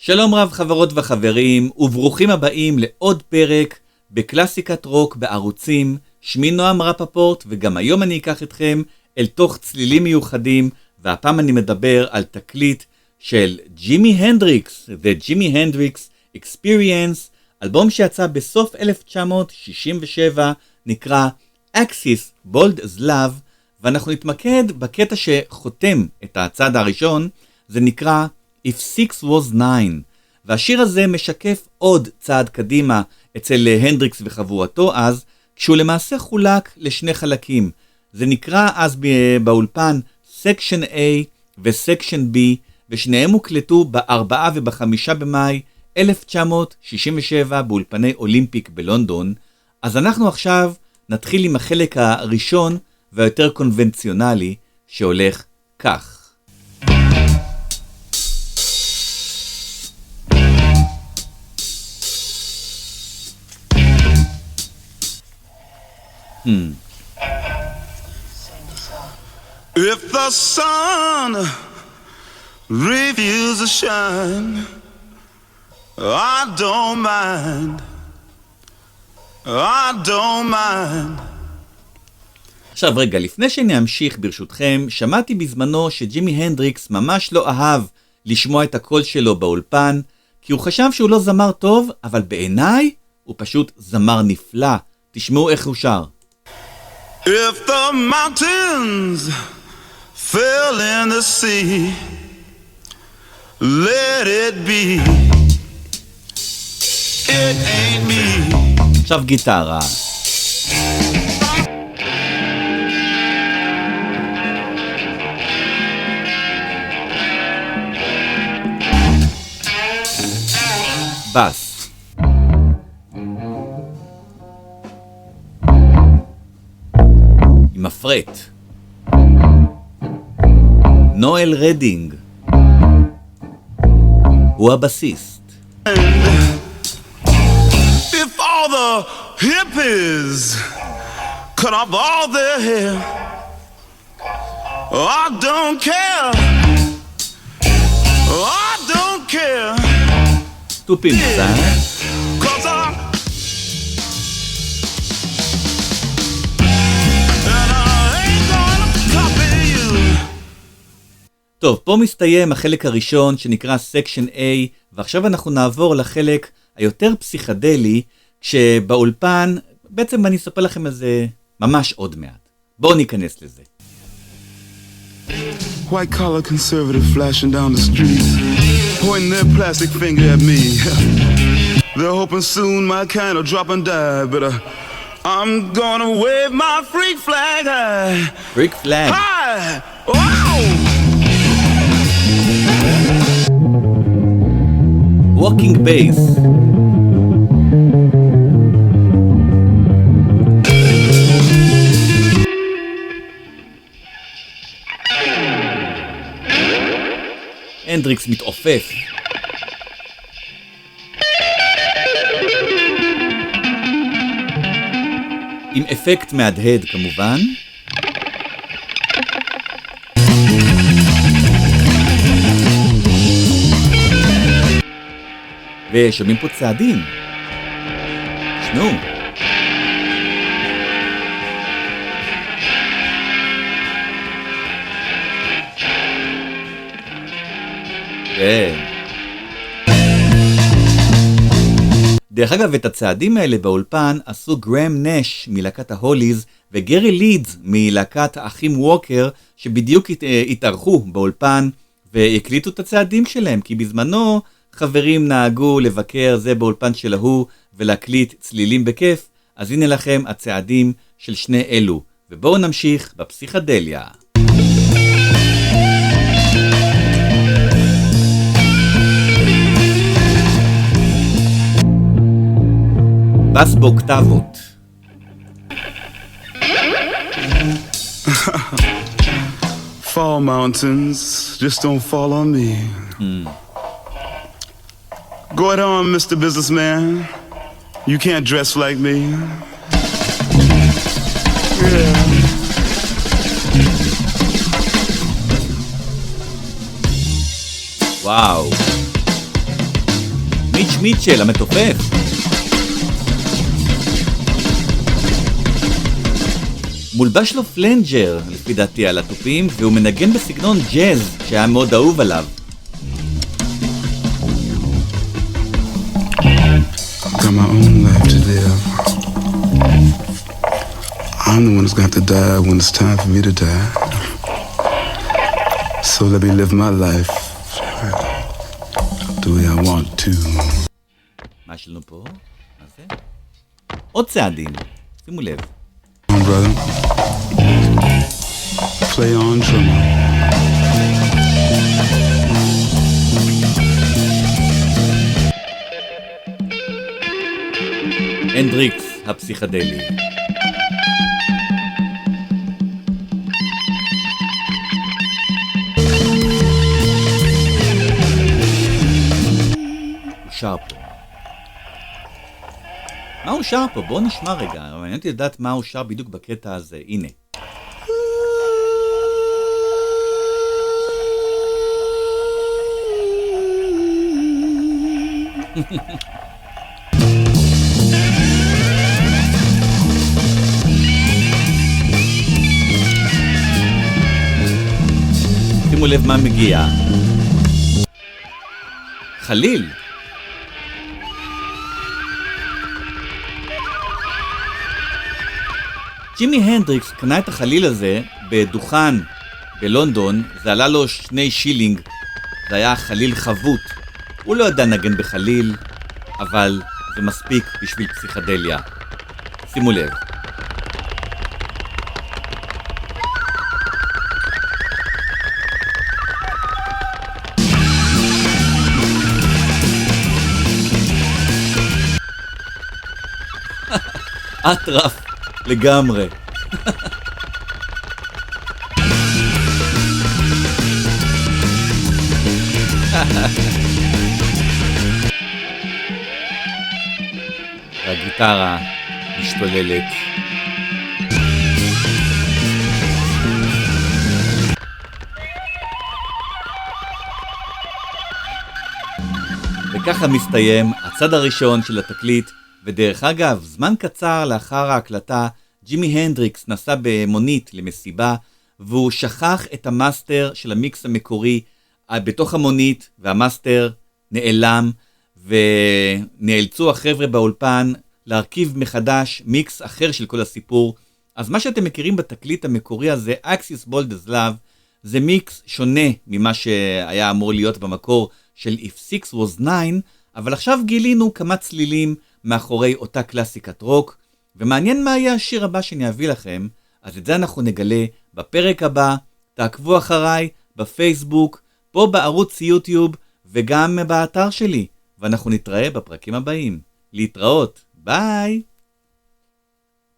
שלום רב חברות וחברים, וברוכים הבאים לעוד פרק בקלאסיקת רוק בערוצים. שמי נועם רפפורט, וגם היום אני אקח אתכם אל תוך צלילים מיוחדים, והפעם אני מדבר על תקליט של ג'ימי הנדריקס, The Jimi Hendrix Experience, אלבום שיצא בסוף 1967, נקרא Axis Bold as Love, ואנחנו נתמקד בקטע שחותם את הצעד הראשון, זה נקרא If Six Was Nine, והשיר הזה משקף עוד צעד קדימה אצל הנדריקס וחבורתו אז, כשהוא למעשה חולק לשני חלקים. זה נקרא אז באולפן סקשן A וסקשן B, ושניהם הוקלטו ב4 וב5 במאי 1967 באולפני אולימפיק בלונדון. אז אנחנו עכשיו נתחיל עם החלק הראשון והיותר קונבנציונלי, שהולך כך. If the sun refuses to shine, I don't mind. I don't mind. עכשיו רגע, לפני שאני אמשיך ברשותכם, שמעתי בזמנו שג'ימי הנדריקס ממש לא אהב לשמוע את הקול שלו באולפן, כי הוא חשב שהוא לא זמר טוב, אבל בעיניי הוא פשוט זמר נפלא. תשמעו איך הוא שר. If the mountains fell in the sea, let it be. It ain't me. עכשיו גיטרה. בס. עם הפרט. נואל רדינג הוא הבסיסט. If all the hippies cut off all their hair, I don't care. I don't care. תופים קצת. Cause I'm טוב, פה מסתיים החלק הראשון שנקרא סקשן A, ועכשיו אנחנו נעבור לחלק היותר פסיכדלי, כשבאולפן, בעצם אני אספר לכם על זה ממש עוד מעט. בואו ניכנס לזה. white collar conservative flashing down the street, pointing their plastic finger at me. They're hoping soon my kind will drop and die, but I'm gonna wave my freak flag high. Freak flag. High! Wow! Walking bass. הנדריקס מתעופף. עם אפקט מהדהד כמובן. ושומעים פה צעדים. שנו. כן. דרך אגב, את הצעדים האלה באולפן עשו גרם נש מלהקת ההוליז וגרי לידס מלהקת האחים ווקר, שבדיוק התארחו באולפן והקליטו את הצעדים שלהם, כי בזמנו חברים נהגו לבקר זה באולפן של ההוא ולהקליט צלילים בכיף. אז הנה לכם הצעדים של שני אלו, ובואו נמשיך בפסיכדליה. בס באוקטבות. Fall mountains, just don't fall on me. Go ahead on, Mr. Businessman. You can't dress like me. Yeah. וואו. מיטשל, המתופף. מולבש לו פלנג'ר, לפי דעתי, על התופים, והוא מנגן בסגנון ג'אז, שהיה מאוד אהוב עליו. Got my own life to live. I'm the one that's got to die when it's time for me to die. So let me live my life the way I want to. מה יש לנו פה? מה זה? עוד צעדים, שימו לב. Come on, brother. Play on drummer. הנדריקס הפסיכדלי. הוא שר פה. מה הוא שר פה? בואו נשמע רגע. אני הייתי לדעת מה הוא שר בדיוק בקטע הזה. הנה. שימו לב מה מגיע. חליל. ג'ימי הנדריקס קנה את החליל הזה בדוכן בלונדון, זה עלה לו 2 שילינג, זה היה חליל חבוט. הוא לא ידע נגן בחליל, אבל זה מספיק בשביל פסיכדליה. שימו לב. אטרף לגמרי. והגיטרה משתוללת. וככה מסתיים הצד הראשון של התקליט. ודרך אגב, זמן קצר לאחר ההקלטה, ג'ימי הנדריקס נסע במונית למסיבה, והוא שכח את המאסטר של המיקס המקורי בתוך המונית, והמאסטר נעלם, ונאלצו החבר'ה באולפן להרכיב מחדש מיקס אחר של כל הסיפור. אז מה שאתם מכירים בתקליט המקורי הזה, Axis Bold as Love, זה מיקס שונה ממה שהיה אמור להיות במקור של If 6 was 9, אבל עכשיו גילינו כמה צלילים מאחורי אותה קלאסיקת רוק, ומעניין מה יהיה השיר הבא שאני אביא לכם, אז את זה אנחנו נגלה בפרק הבא. תעקבו אחריי בפייסבוק, פה בערוץ יוטיוב, וגם באתר שלי, ואנחנו נתראה בפרקים הבאים. להתראות, ביי!